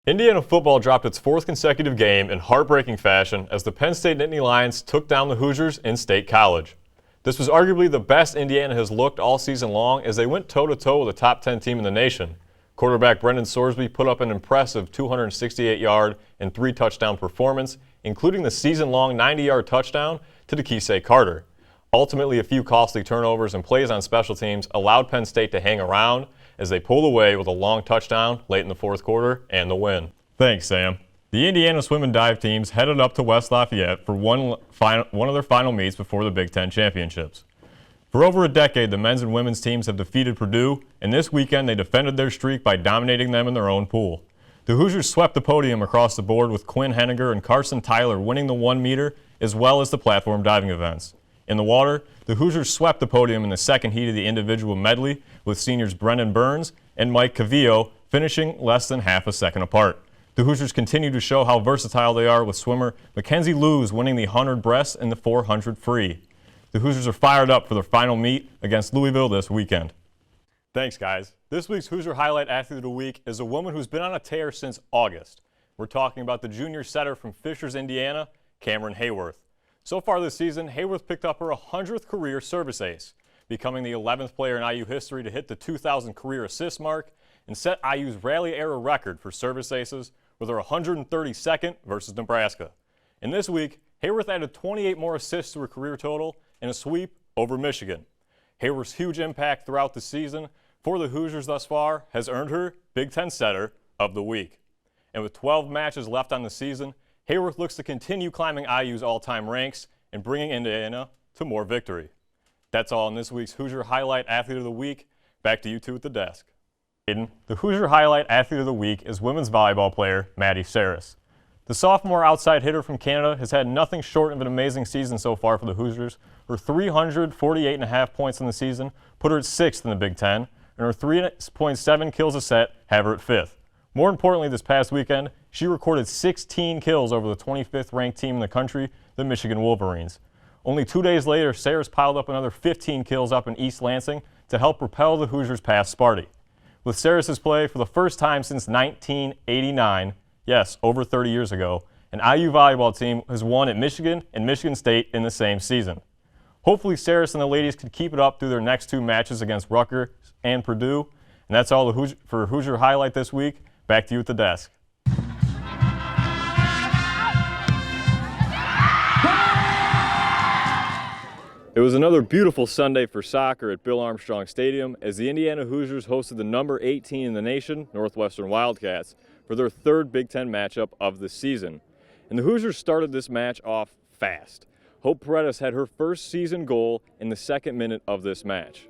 Indiana football dropped its fourth consecutive game in heartbreaking fashion as the Penn State Nittany Lions took down the Hoosiers in State College. This was arguably the best Indiana has looked all season long as they went toe-to-toe with a top 10 team in the nation. Quarterback Brendan Sorsby put up an impressive 268-yard and 3-touchdown performance, including the season-long 90-yard touchdown to Dikise Carter. Ultimately, a few costly turnovers and plays on special teams allowed Penn State to hang around as they pulled away with a long touchdown late in the fourth quarter and the win. Thanks, Sam. The Indiana swim and dive teams headed up to West Lafayette for one of their final meets before the Big Ten championships. For over a decade, the men's and women's teams have defeated Purdue, and this weekend they defended their streak by dominating them in their own pool. The Hoosiers swept the podium across the board with Quinn Henniger and Carson Tyler winning the 1-meter as well as the platform diving events. In the water, the Hoosiers swept the podium in the second heat of the individual medley with seniors Brennan Burns and Mike Cavillo finishing less than half a second apart. The Hoosiers continue to show how versatile they are with swimmer Mackenzie Lewis winning the 100 breast and the 400 free. The Hoosiers are fired up for their final meet against Louisville this weekend. Thanks, guys. This week's Hoosier Highlight Athlete of the Week is a woman who's been on a tear since August. We're talking about the junior setter from Fishers, Indiana, Cameron Hayworth. So far this season, Hayworth picked up her 100th career service ace, becoming the 11th player in IU history to hit the 2,000 career assist mark and set IU's rally-era record for service aces with her 132nd versus Nebraska. And this week, Hayworth added 28 more assists to her career total in a sweep over Michigan. Hayworth's huge impact throughout the season for the Hoosiers thus far has earned her Big Ten Setter of the Week. And with 12 matches left on the season, Hayworth looks to continue climbing IU's all-time ranks and bringing Indiana to more victory. That's all in this week's Hoosier Highlight Athlete of the Week. Back to you two at the desk. The Hoosier Highlight Athlete of the Week is women's volleyball player Maddie Saris. The sophomore outside hitter from Canada has had nothing short of an amazing season so far for the Hoosiers. Her 348.5 points in the season put her at 6th in the Big Ten, and her 3.7 kills a set have her at 5th. More importantly, this past weekend, she recorded 16 kills over the 25th ranked team in the country, the Michigan Wolverines. Only 2 days later, Saris piled up another 15 kills up in East Lansing to help propel the Hoosiers past Sparty. With Saris' play for the first time since 1989, yes, over 30 years ago, an IU volleyball team has won at Michigan and Michigan State in the same season. Hopefully Saris and the ladies can keep it up through their next two matches against Rutgers and Purdue. And that's all for Hoosier Highlight this week. Back to you at the desk. It was another beautiful Sunday for soccer at Bill Armstrong Stadium as the Indiana Hoosiers hosted the number 18 in the nation, Northwestern Wildcats, for their third Big Ten matchup of the season. And the Hoosiers started this match off fast. Hope Paredes had her first season goal in the second minute of this match.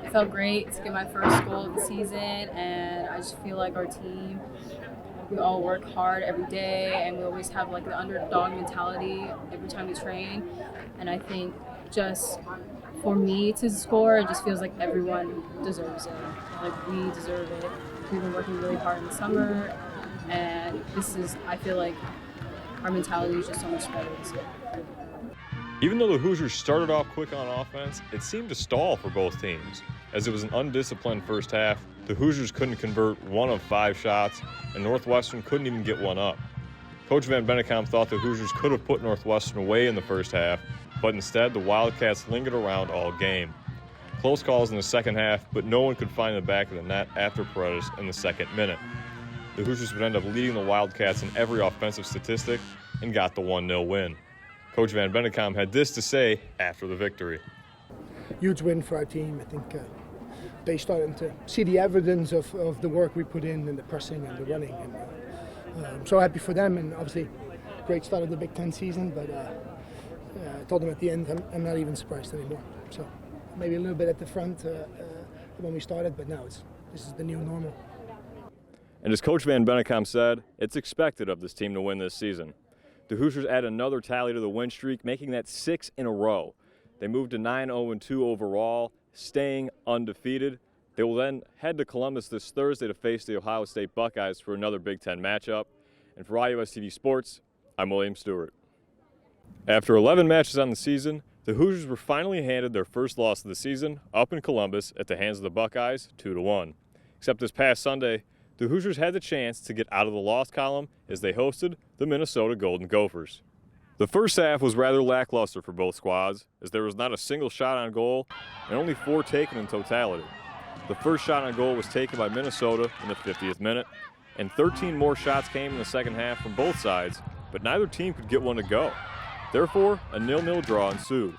It felt great to get my first goal of the season, and I just feel like our team, we all work hard every day, and we always have like the underdog mentality every time we train. And I think just for me to score, it just feels like everyone deserves it. Like we deserve it. We've been working really hard in the summer, and I feel like our mentality is just so much better this year. Even though the Hoosiers started off quick on offense, it seemed to stall for both teams. As it was an undisciplined first half, the Hoosiers couldn't convert 1 of 5 shots, and Northwestern couldn't even get one up. Coach Van Bennekom thought the Hoosiers could have put Northwestern away in the first half, but instead the Wildcats lingered around all game. Close calls in the second half, but no one could find the back of the net after Paredes in the second minute. The Hoosiers would end up leading the Wildcats in every offensive statistic and got the 1-0 win. Coach Van Bennekom had this to say after the victory. Huge win for our team. I think they starting to see the evidence of the work we put in and the pressing and the running. And I'm so happy for them, and obviously great start of the Big Ten season, but I told them at the end I'm not even surprised anymore. So maybe a little bit at the front when we started, but now this is the new normal. And as Coach Van Bennekom said, it's expected of this team to win this season. The Hoosiers add another tally to the win streak, making that 6 in a row. They moved to 9-0-2 overall, staying undefeated. They will then head to Columbus this Thursday to face the Ohio State Buckeyes for another Big Ten matchup. And for IUS TV Sports, I'm William Stewart. After 11 matches on the season, the Hoosiers were finally handed their first loss of the season up in Columbus at the hands of the Buckeyes, 2-1. Except this past Sunday, the Hoosiers had the chance to get out of the loss column as they hosted the Minnesota Golden Gophers. The first half was rather lackluster for both squads, as there was not a single shot on goal and only 4 taken in totality. The first shot on goal was taken by Minnesota in the 50th minute, and 13 more shots came in the second half from both sides, but neither team could get one to go. Therefore, a 0-0 draw ensued.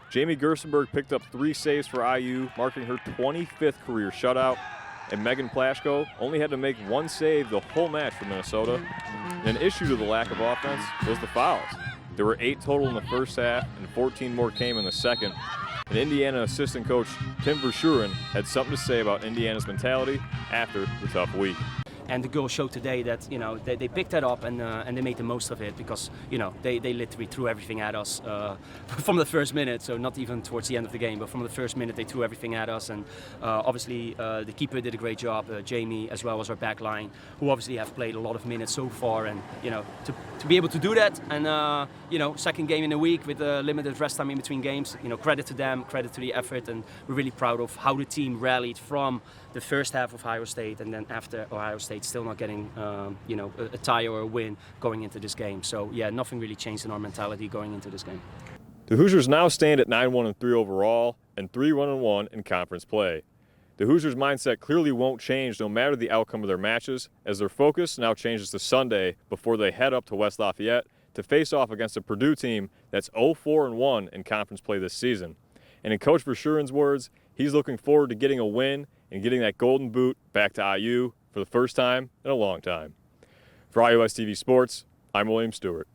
Jamie Gerstenberg picked up 3 saves for IU, marking her 25th career shutout, and Megan Plashko only had to make 1 save the whole match for Minnesota. And an issue to the lack of offense was the fouls. There were 8 total in the first half, and 14 more came in the second. And Indiana assistant coach Tim Verschuren had something to say about Indiana's mentality after the tough week. And the girls showed today that they picked that up and they made the most of it, because they literally threw everything at us from the first minute. So not even towards the end of the game, but from the first minute they threw everything at us. And obviously the keeper did a great job, Jamie, as well as our back line, who obviously have played a lot of minutes so far. And to be able to do that, and second game in a week with limited rest time in between games, credit to them, credit to the effort, and we're really proud of how the team rallied from the first half of Ohio State, and then after Ohio State still not getting a tie or a win going into this game. So yeah, nothing really changed in our mentality going into this game. The Hoosiers now stand at 9-1-3 overall and 3-1-1 in conference play. The Hoosiers' mindset clearly won't change no matter the outcome of their matches, as their focus now changes to Sunday before they head up to West Lafayette to face off against a Purdue team that's 0-4-1 in conference play this season. And in Coach Verschuren's words, he's looking forward to getting a win and getting that golden boot back to IU for the first time in a long time. For iOS TV Sports, I'm William Stewart.